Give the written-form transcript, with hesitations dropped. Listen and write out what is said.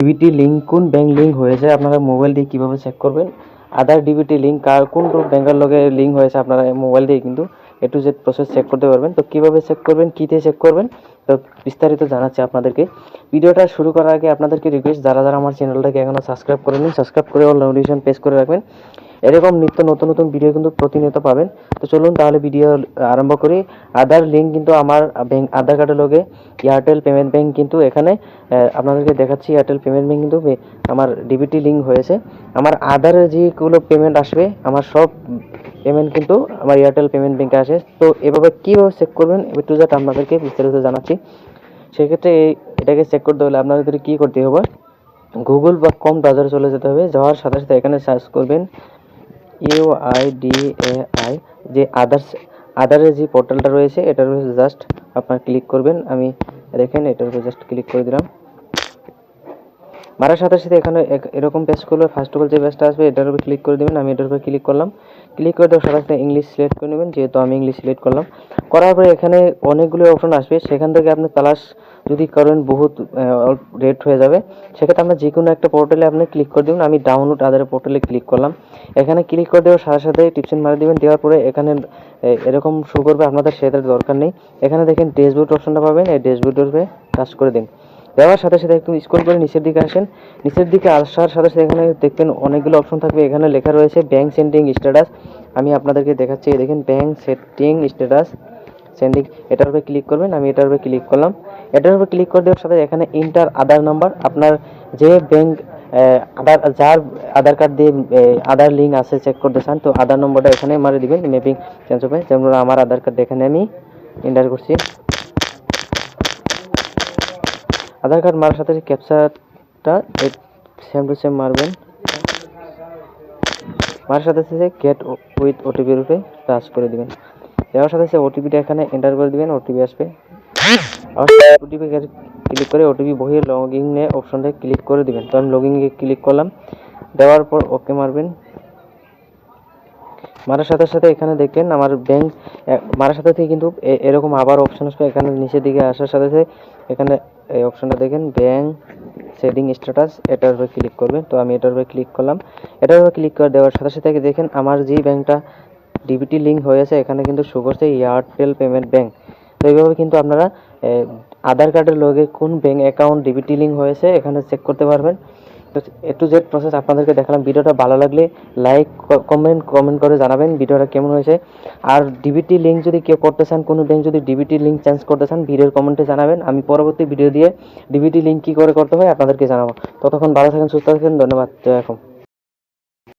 DBT link কোন bank link হয়েছে আপনারা মোবাইল দিয়ে কীভাবে চেক করবেন, আধার ডিবিটি লিঙ্ক কার কোন ব্যাংকের লগে লিঙ্ক হয়েছে আপনারা মোবাইল দিয়ে কিন্তু A to Z process check করতে পারবেন। তো কীভাবে চেক করবেন, কী দিয়ে চেক করবেন, তো বিস্তারিত জানাচ্ছি আপনাদেরকে। ভিডিওটা শুরু করার আগে আপনাদেরকে রিকোয়েস্ট, যারা আমার চ্যানেলটাকে এখনও সাবস্ক্রাইব করেনি, সাবস্ক্রাইব করে অল নোটিফিকেশন প্রেস করে রাখবেন। এরকম নিত্য নতুন নতুন ভিডিও কিন্তু প্রতিনিয়ত পাবেন। তো চলুন তাহলে ভিডিও আরম্ভ করি। আধার লিঙ্ক কিন্তু আমার ব্যাংক আধার কার্ডের লগে এয়ারটেল পেমেন্ট ব্যাংক কিন্তু এখানে আপনাদেরকে দেখাচ্ছি। এয়ারটেল পেমেন্ট ব্যাংক কিন্তু আমার ডিবিটি লিঙ্ক হয়েছে। আমার আধারের যেগুলো পেমেন্ট আসবে, আমার সব পেমেন্ট কিন্তু আমার এয়ারটেল পেমেন্ট ব্যাংকে আসে। তো এভাবে কীভাবে চেক করবেন A to Z আপনাদেরকে বিস্তারিত জানাচ্ছি। সেক্ষেত্রে এটাকে চেক করতে হলে আপনাদের কী করতে হবে, গুগল বা কম ব্রাউজারে চলে যেতে হবে। যাওয়ার সাথে সাথে এখানে সার্চ করবেন UIDAI, যে আদারের যে পোর্টালটা রয়েছে এটার উপরে জাস্ট আপনার ক্লিক করবেন। আমি দেখেন এটার উপরে জাস্ট ক্লিক করে দিলাম। মারার সাথে সাথে এখানে এরকম পেজ করলে ফার্স্ট অফ অল যে পেজটা আসবে এটার উপরে ক্লিক করে দেবেন। আমি এটার উপরে ক্লিক করলাম। ক্লিক করে দেওয়ার সাথে সাথে ইংলিশ সিলেক্ট করে নেবেন, যেহেতু আমি ইংলিশ সিলেক্ট করলাম। করার পরে এখানে অনেকগুলো অপশন আসবে, সেখান থেকে আপনি তালাশ যদি করেন বহুত রেট হয়ে যাবে। সেক্ষেত্রে আপনার যে কোনো একটা পোর্টালে আপনি ক্লিক করে দেবেন। আমি ডাউনলোড আধারের পোর্টালে ক্লিক করলাম। এখানে ক্লিক করে দেওয়ার সাথে সাথে টিপসিন মারি দেবেন। দেওয়ার পরে এখানে এরকম শো করবে, আপনাদের সেটার দরকার নেই। এখানে দেখেন ড্যাশবোর্ড অপশনটা পাবেন, এই ড্যাশবোর্ডের উপরে টাচ করে দিন। দেওয়ার সাথে সাথে একটু স্ক্রল করে নিচের দিকে আসেন। নিচের দিকে আসার সাথে সাথে এখানে দেখবেন অনেকগুলো অপশন থাকবে। এখানে লেখা রয়েছে ব্যাংক সেন্ডিং স্ট্যাটাস। আমি আপনাদেরকে দেখাচ্ছি, দেখেন ব্যাংক সেটিং স্ট্যাটাস সেন্ডিং, এটার উপরে ক্লিক করবেন। আমি এটার উপরে ক্লিক করলাম। এটার উপরে ক্লিক করে দেওয়ার সাথে এখানে ইন্টার আধার নাম্বার, আপনার যে ব্যাংক যার আধার কার্ড দিয়ে আধার লিঙ্ক আছে চেক করতে চান, তো আধার নম্বরটা এখানে মারি দিবেন। ম্যাপিং চেঞ্জ হবে, যেমন আমার আধার কার্ড এখানে আমি এন্টার করছি। আধার কার্ড মারার সাথে ক্যাপচারটা সেম টু সেম মারবেন। মারার সাথে সাথে গেট উইথ ওটিপির উপরে টাচ করে দিবেন। দেওয়ার সাথে সাথে ওটিপিটা এখানে এন্টার করে দিবেন। ওটিপি আসবে, ওটিপি ক্লিক করে ওটিপি বহিয়ে লগ ইনে অপশনটা ক্লিক করে দিবেন। তো আমি লগ ইনে ক্লিক করলাম। দেওয়ার পর ওকে মারবেন। মারার সাথে সাথে এখানে দেখেন আমার ব্যাংক মারার সাথে সাথে কিন্তু এরকম আবার অপশন আসবে। এখানে নিচের দিকে আসার সাথে সাথে এখানে এই অপশনটা দেখেন ব্যাংক সেটিং স্ট্যাটাস, এটার উপরে ক্লিক করবেন। তো আমি এটার উপরে ক্লিক করলাম। এটার উপরে ক্লিক করে দেওয়ার সাথে সাথে দেখেন আমার যে ব্যাংকটা ডিবিটি লিঙ্ক হয়েছে এখানে কিন্তু শো করছে এয়ারটেল পেমেন্ট ব্যাংক। তো এইভাবে কিন্তু আপনারা আধার কার্ডের লগে কোন ব্যাংক অ্যাকাউন্ট ডিবিটি লিঙ্ক হয়েছে এখানে চেক করতে পারবেন। তো A to Z প্রসেস আপনাদেরকে দেখালাম। ভিডিওটা ভালো লাগলে লাইক কমেন্ট করে জানাবেন ভিডিওটা কেমন হয়েছে। আর ডিবিটি লিঙ্ক যদি কেউ করতে চান, কোনো ব্যাংক যদি ডিবিটি লিঙ্ক চেঞ্জ করতে চান, ভিডিওর কমেন্টে জানাবেন। আমি পরবর্তী ভিডিও দিয়ে ডিবিটি লিঙ্ক কী করে করতে হয় আপনাদেরকে জানাবো। ততক্ষণ ভালো থাকেন, সুস্থ থাকেন, ধন্যবাদ। জয় এখন।